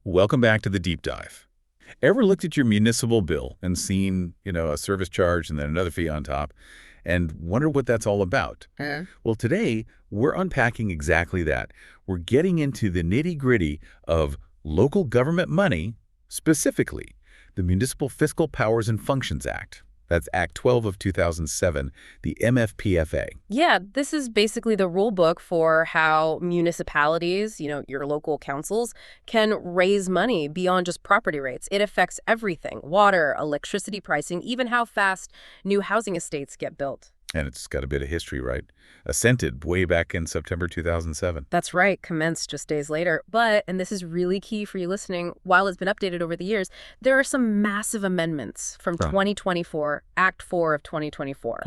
Welcome back to the deep dive. Ever looked at your municipal bill and seen, a service charge and then another fee on top and wonder what that's all about? Well, today we're unpacking exactly that. We're getting into the nitty-gritty of local government money, specifically the Municipal Fiscal Powers and Functions Act. That's Act 12 of 2007, the MFPFA. Yeah, this is basically the rule book for how municipalities, your local councils, can raise money beyond just property rates. It affects everything: water, electricity pricing, even how fast new housing estates get built. And it's got a bit of history, right? Assented way back in September 2007. That's right, commenced just days later. But, and this is really key for you listening, while it's been updated over the years, there are some massive amendments from 2024, Act 4 of 2024,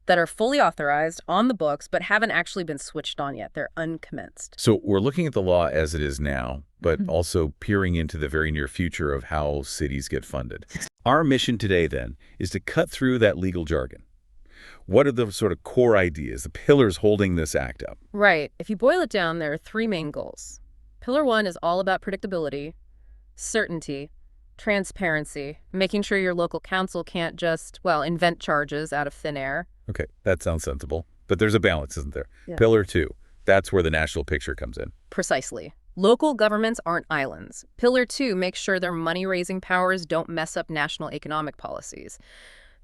that are fully authorized on the books, but haven't actually been switched on yet. They're uncommenced. So we're looking at the law as it is now, but also peering into the very near future of how cities get funded. Our mission today, then, is to cut through that legal jargon. What are the sort of core ideas, the pillars holding this act up? Right. If you boil it down, there are three main goals. Pillar 1 is all about predictability, certainty, transparency, making sure your local council can't just, invent charges out of thin air. Okay, that sounds sensible. But there's a balance, isn't there? Yeah. Pillar 2, that's where the national picture comes in. Precisely. Local governments aren't islands. Pillar 2 makes sure their money-raising powers don't mess up national economic policies.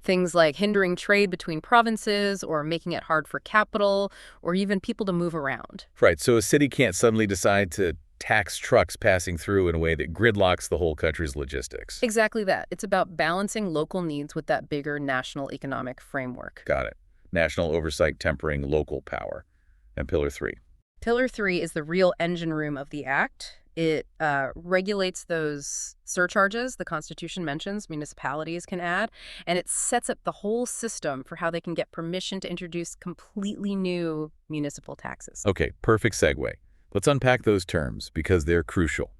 Things like hindering trade between provinces or making it hard for capital or even people to move around. Right, so a city can't suddenly decide to tax trucks passing through in a way that gridlocks the whole country's logistics. Exactly that. It's about balancing local needs with that bigger national economic framework. Got it. National oversight tempering local power. And Pillar 3. Pillar 3 is the real engine room of the act. It regulates those surcharges the Constitution mentions municipalities can add, and it sets up the whole system for how they can get permission to introduce completely new municipal taxes. Okay, perfect segue. Let's unpack those terms because they're crucial.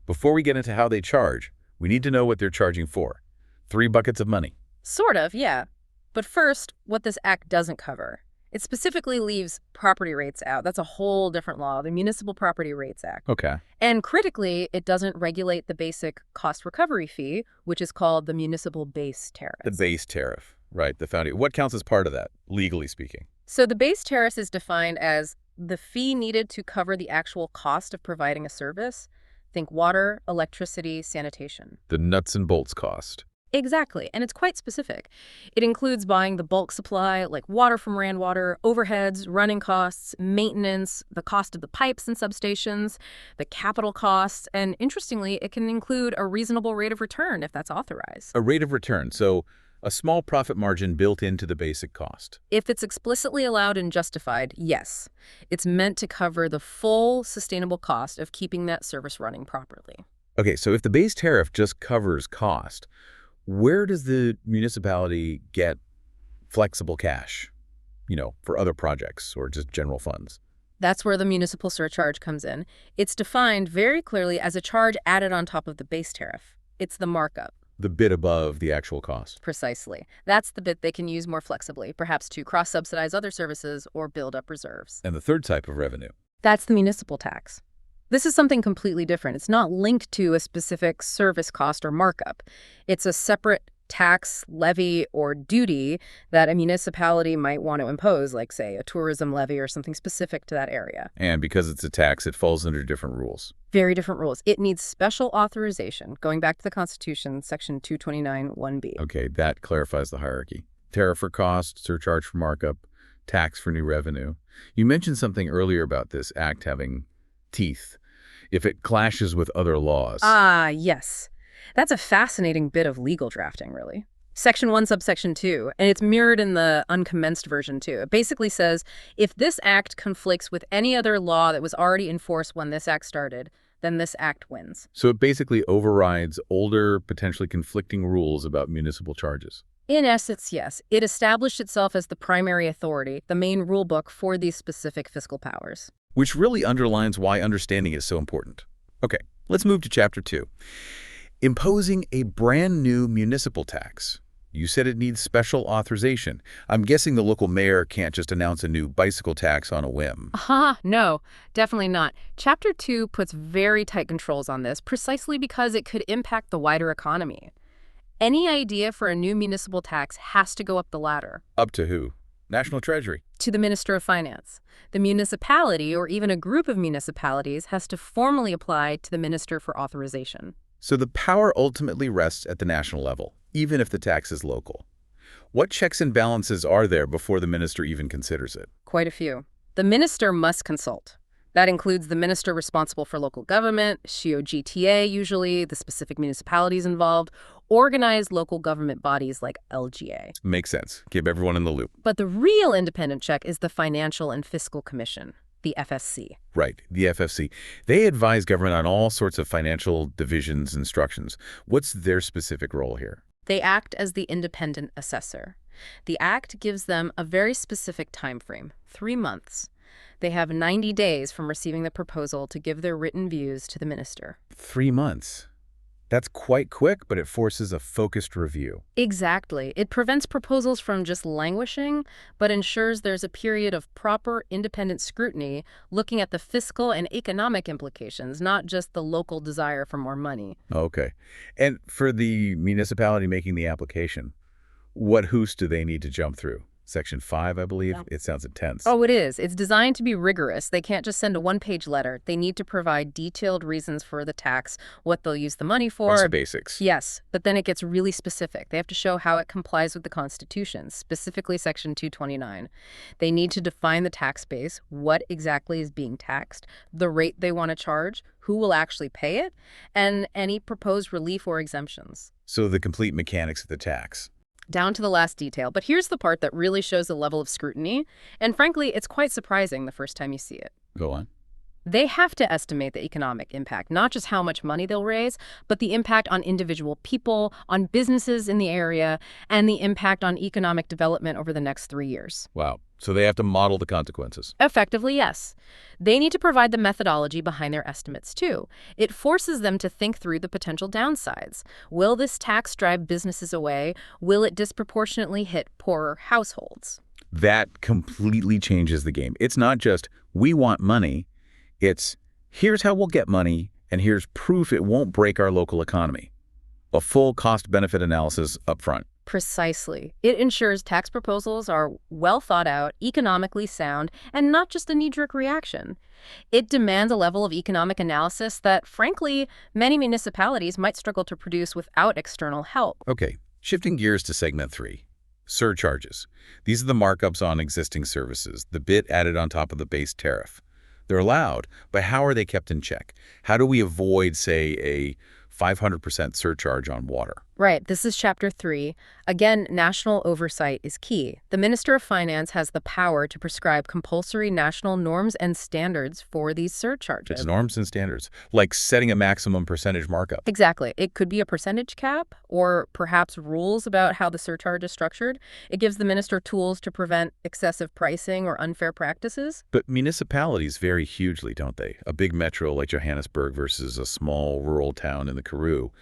Before we get into how they charge, we need to know what they're charging for. 3 buckets of money. Sort of, yeah. But first, what this act doesn't cover. It specifically leaves property rates out. That's a whole different law, the Municipal Property Rates Act. Okay. And critically, it doesn't regulate the basic cost recovery fee, which is called the municipal base tariff. The base tariff, right, the foundation. What counts as part of that, legally speaking? So the base tariff is defined as the fee needed to cover the actual cost of providing a service. Think water, electricity, sanitation. The nuts and bolts cost. Exactly, and it's quite specific. It includes buying the bulk supply, like water from Randwater, overheads, running costs, maintenance, the cost of the pipes and substations, the capital costs, and interestingly, it can include a reasonable rate of return if that's authorized. A rate of return, so a small profit margin built into the basic cost. If it's explicitly allowed and justified, yes. It's meant to cover the full sustainable cost of keeping that service running properly. Okay, so if the base tariff just covers cost, where does the municipality get flexible cash, for other projects or just general funds? That's where the municipal surcharge comes in. It's defined very clearly as a charge added on top of the base tariff. It's the markup. The bit above the actual cost. Precisely. That's the bit they can use more flexibly, perhaps to cross-subsidize other services or build up reserves. And the third type of revenue? That's the municipal tax. This is something completely different. It's not linked to a specific service cost or markup. It's a separate tax, levy, or duty that a municipality might want to impose, like, say, a tourism levy or something specific to that area. And because it's a tax, it falls under different rules. Very different rules. It needs special authorization, going back to the Constitution, Section 229(1)(b). Okay, that clarifies the hierarchy. Tariff for cost, surcharge for markup, tax for new revenue. You mentioned something earlier about this act having teeth. If it clashes with other laws. Ah, yes. That's a fascinating bit of legal drafting, really. Section 1, subsection 2, and it's mirrored in the uncommenced version, too. It basically says, if this act conflicts with any other law that was already in force when this act started, then this act wins. So it basically overrides older, potentially conflicting rules about municipal charges. In essence, yes. It established itself as the primary authority, the main rule book for these specific fiscal powers. Which really underlines why understanding is so important. Okay, let's move to Chapter 2. Imposing a brand new municipal tax. You said it needs special authorization. I'm guessing the local mayor can't just announce a new bicycle tax on a whim. No, definitely not. Chapter 2 puts very tight controls on this precisely because it could impact the wider economy. Any idea for a new municipal tax has to go up the ladder. Up to who? National Treasury. To the Minister of Finance. The municipality, or even a group of municipalities, has to formally apply to the Minister for authorization. So the power ultimately rests at the national level, even if the tax is local. What checks and balances are there before the minister even considers it? Quite a few. The minister must consult. That includes the minister responsible for local government, COGTA usually, the specific municipalities involved, organized local government bodies like LGA. Makes sense. Keep everyone in the loop. But the real independent check is the Financial and Fiscal Commission, the FSC. Right, the FFC. They advise government on all sorts of financial divisions and instructions. What's their specific role here? They act as the independent assessor. The Act gives them a very specific time frame, 3 months. They have 90 days from receiving the proposal to give their written views to the minister. 3 months. That's quite quick, but it forces a focused review. Exactly. It prevents proposals from just languishing, but ensures there's a period of proper independent scrutiny looking at the fiscal and economic implications, not just the local desire for more money. Okay. And for the municipality making the application, what hoops do they need to jump through? Section 5, I believe. Yeah. It sounds intense. Oh, it is. It's designed to be rigorous. They can't just send a one-page letter. They need to provide detailed reasons for the tax, what they'll use the money for. That's the basics. Yes, but then it gets really specific. They have to show how it complies with the Constitution, specifically Section 229. They need to define the tax base, what exactly is being taxed, the rate they want to charge, who will actually pay it, and any proposed relief or exemptions. So the complete mechanics of the tax. Down to the last detail. But here's the part that really shows the level of scrutiny. And frankly, it's quite surprising the first time you see it. Go on. They have to estimate the economic impact, not just how much money they'll raise, but the impact on individual people, on businesses in the area, and the impact on economic development over the next 3 years. Wow. So they have to model the consequences. Effectively, yes. They need to provide the methodology behind their estimates, too. It forces them to think through the potential downsides. Will this tax drive businesses away? Will it disproportionately hit poorer households? That completely changes the game. It's not just, we want money. It's, here's how we'll get money, and here's proof it won't break our local economy. A full cost-benefit analysis up front. Precisely. It ensures tax proposals are well thought out, economically sound, and not just a knee-jerk reaction. It demands a level of economic analysis that, frankly, many municipalities might struggle to produce without external help. Okay, shifting gears to segment 3. Surcharges. These are the markups on existing services, the bit added on top of the base tariff. They're allowed, but how are they kept in check? How do we avoid, say, a 500% surcharge on water? Right. This is Chapter 3. Again, national oversight is key. The Minister of Finance has the power to prescribe compulsory national norms and standards for these surcharges. It's norms and standards, like setting a maximum percentage markup. Exactly. It could be a percentage cap or perhaps rules about how the surcharge is structured. It gives the minister tools to prevent excessive pricing or unfair practices. But municipalities vary hugely, don't they? A big metro like Johannesburg versus a small rural town in the Karoo.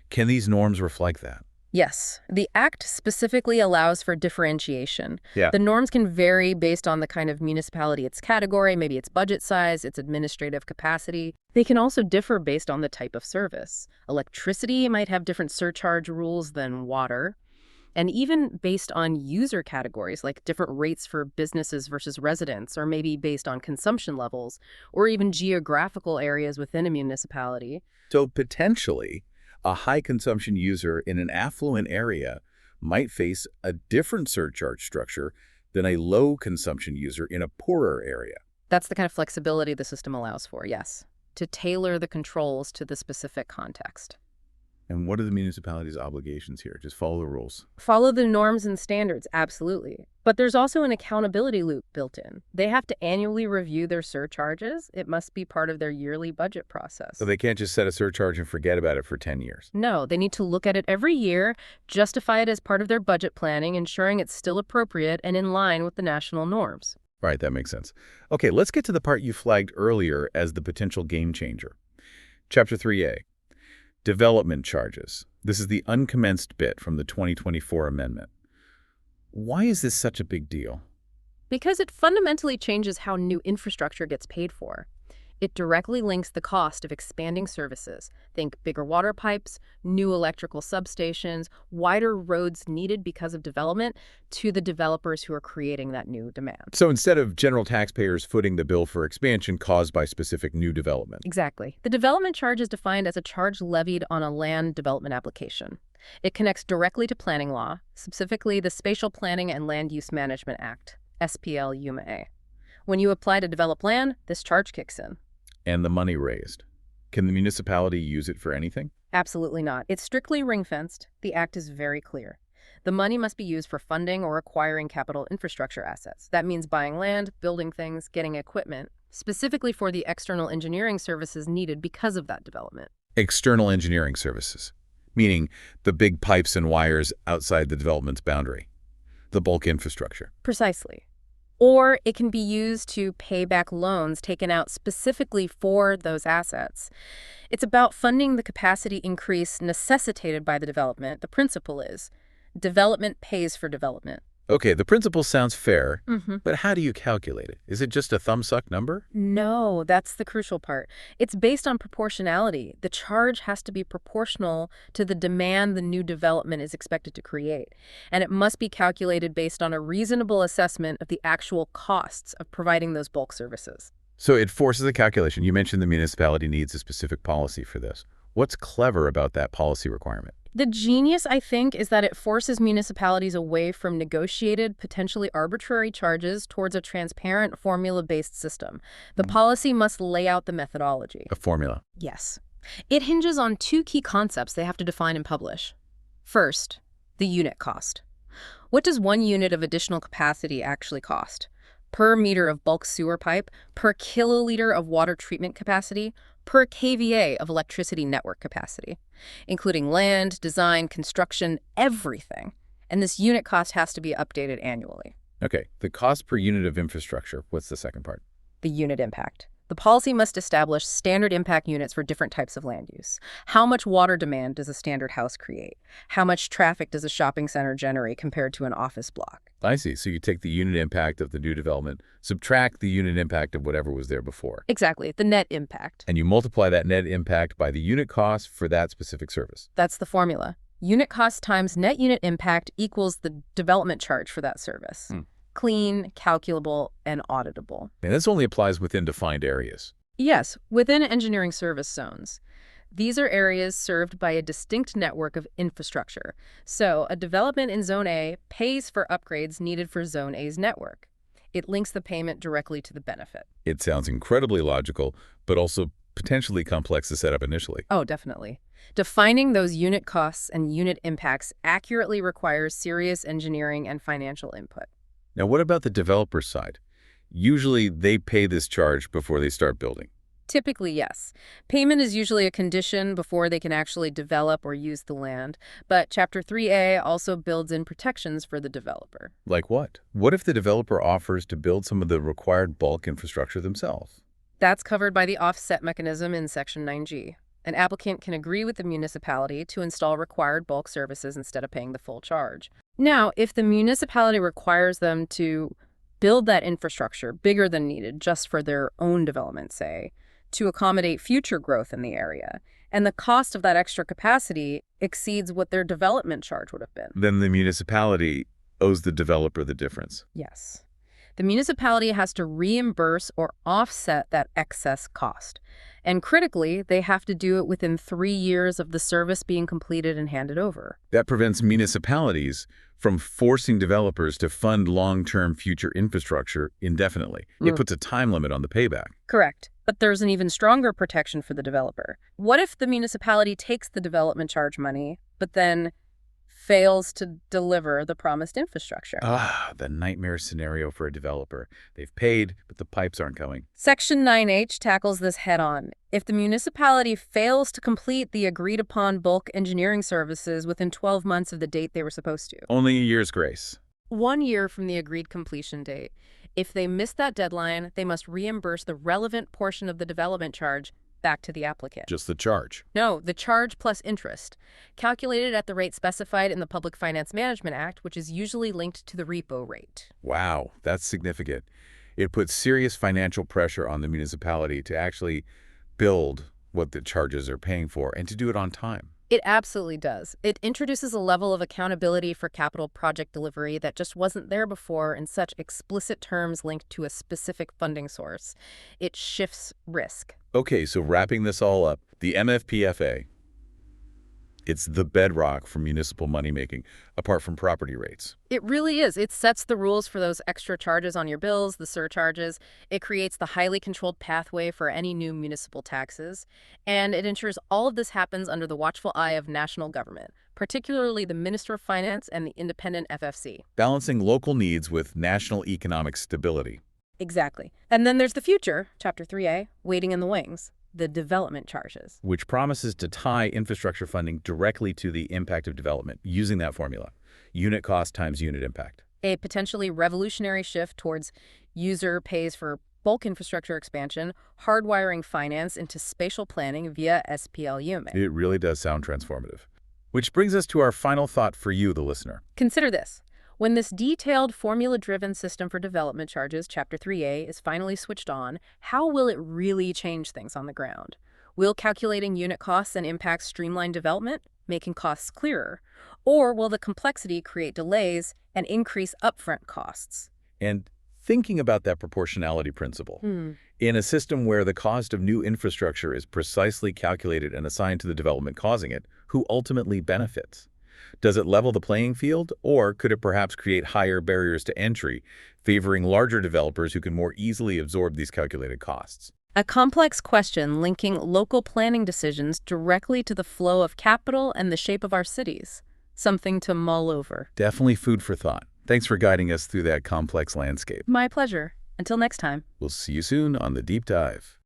Can these norms reflect that? Yes. The Act specifically allows for differentiation. Yeah. The norms can vary based on the kind of municipality, its category, maybe its budget size, its administrative capacity. They can also differ based on the type of service. Electricity might have different surcharge rules than water. And even based on user categories, like different rates for businesses versus residents, or maybe based on consumption levels, or even geographical areas within a municipality. So potentially, a high-consumption user in an affluent area might face a different surcharge structure than a low-consumption user in a poorer area. That's the kind of flexibility the system allows for, yes, to tailor the controls to the specific context. And what are the municipalities' obligations here? Just follow the rules. Follow the norms and standards, absolutely. But there's also an accountability loop built in. They have to annually review their surcharges. It must be part of their yearly budget process. So they can't just set a surcharge and forget about it for 10 years. No, they need to look at it every year, justify it as part of their budget planning, ensuring it's still appropriate and in line with the national norms. Right, that makes sense. Okay, let's get to the part you flagged earlier as the potential game changer. Chapter 3A. Development charges. This is the uncommenced bit from the 2024 amendment. Why is this such a big deal? Because it fundamentally changes how new infrastructure gets paid for. It directly links the cost of expanding services. Think bigger water pipes, new electrical substations, wider roads needed because of development, to the developers who are creating that new demand. So instead of general taxpayers footing the bill for expansion caused by specific new development. Exactly. The development charge is defined as a charge levied on a land development application. It connects directly to planning law, specifically the Spatial Planning and Land Use Management Act, SPL-UMA. When you apply to develop land, this charge kicks in. And the money raised. Can the municipality use it for anything? Absolutely not. It's strictly ring-fenced. The act is very clear. The money must be used for funding or acquiring capital infrastructure assets. That means buying land, building things, getting equipment, specifically for the external engineering services needed because of that development. External engineering services, meaning the big pipes and wires outside the development's boundary, the bulk infrastructure. Precisely. Or it can be used to pay back loans taken out specifically for those assets. It's about funding the capacity increase necessitated by the development. The principle is development pays for development. Okay, the principle sounds fair, but how do you calculate it? Is it just a thumbsuck number? No, that's the crucial part. It's based on proportionality. The charge has to be proportional to the demand the new development is expected to create. And it must be calculated based on a reasonable assessment of the actual costs of providing those bulk services. So it forces a calculation. You mentioned the municipality needs a specific policy for this. What's clever about that policy requirement? The genius, I think, is that it forces municipalities away from negotiated, potentially arbitrary charges towards a transparent, formula-based system. The policy must lay out the methodology. A formula. Yes. It hinges on two key concepts they have to define and publish. First, the unit cost. What does 1 unit of additional capacity actually cost? Per meter of bulk sewer pipe, per kiloliter of water treatment capacity, per kVA of electricity network capacity, including land, design, construction, everything. And this unit cost has to be updated annually. Okay, the cost per unit of infrastructure. What's the second part? The unit impact. The policy must establish standard impact units for different types of land use. How much water demand does a standard house create? How much traffic does a shopping center generate compared to an office block? I see. So you take the unit impact of the new development, subtract the unit impact of whatever was there before. Exactly, the net impact. And you multiply that net impact by the unit cost for that specific service. That's the formula. Unit cost times net unit impact equals the development charge for that service. Clean, calculable, and auditable. And this only applies within defined areas. Yes, within engineering service zones. These are areas served by a distinct network of infrastructure. So a development in Zone A pays for upgrades needed for Zone A's network. It links the payment directly to the benefit. It sounds incredibly logical, but also potentially complex to set up initially. Oh, definitely. Defining those unit costs and unit impacts accurately requires serious engineering and financial input. Now, what about the developer side? Usually, they pay this charge before they start building. Typically, yes. Payment is usually a condition before they can actually develop or use the land, but Chapter 3A also builds in protections for the developer. Like what? What if the developer offers to build some of the required bulk infrastructure themselves? That's covered by the offset mechanism in Section 9G. An applicant can agree with the municipality to install required bulk services instead of paying the full charge. Now, if the municipality requires them to build that infrastructure bigger than needed just for their own development, say, to accommodate future growth in the area, and the cost of that extra capacity exceeds what their development charge would have been, then the municipality owes the developer the difference. Yes. The municipality has to reimburse or offset that excess cost. And critically, they have to do it within 3 years of the service being completed and handed over. That prevents municipalities from forcing developers to fund long-term future infrastructure indefinitely. It puts a time limit on the payback. Correct. But there's an even stronger protection for the developer. What if the municipality takes the development charge money, but then fails to deliver the promised infrastructure? The nightmare scenario for a developer. They've paid, but the pipes aren't coming. Section 9H tackles this head-on. If the municipality fails to complete the agreed-upon bulk engineering services within 12 months of the date they were supposed to. Only a year's grace. 1 year from the agreed completion date. If they miss that deadline, they must reimburse the relevant portion of the development charge back to the applicant. Just the charge? No, the charge plus interest, calculated at the rate specified in the Public Finance Management Act, which is usually linked to the repo rate. Wow, that's significant. It puts serious financial pressure on the municipality to actually build what the charges are paying for and to do it on time. It absolutely does. It introduces a level of accountability for capital project delivery that just wasn't there before in such explicit terms linked to a specific funding source. It shifts risk. Okay, so wrapping this all up, the MFPFA, it's the bedrock for municipal money-making, apart from property rates. It really is. It sets the rules for those extra charges on your bills, the surcharges. It creates the highly controlled pathway for any new municipal taxes. And it ensures all of this happens under the watchful eye of national government, particularly the Minister of Finance and the independent FFC. Balancing local needs with national economic stability. Exactly. And then there's the future, Chapter 3A, waiting in the wings. The development charges, which promises to tie infrastructure funding directly to the impact of development using that formula, unit cost times unit impact. A potentially revolutionary shift towards user pays for bulk infrastructure expansion, hardwiring finance into spatial planning via SPLUMA. It really does sound transformative. Which brings us to our final thought for you, the listener. Consider this. When this detailed, formula-driven system for development charges, Chapter 3A, is finally switched on, how will it really change things on the ground? Will calculating unit costs and impacts streamline development, making costs clearer? Or will the complexity create delays and increase upfront costs? And thinking about that proportionality principle, in a system where the cost of new infrastructure is precisely calculated and assigned to the development causing it, who ultimately benefits? Does it level the playing field, or could it perhaps create higher barriers to entry, favoring larger developers who can more easily absorb these calculated costs? A complex question linking local planning decisions directly to the flow of capital and the shape of our cities. Something to mull over. Definitely food for thought. Thanks for guiding us through that complex landscape. My pleasure. Until next time. We'll see you soon on The Deep Dive.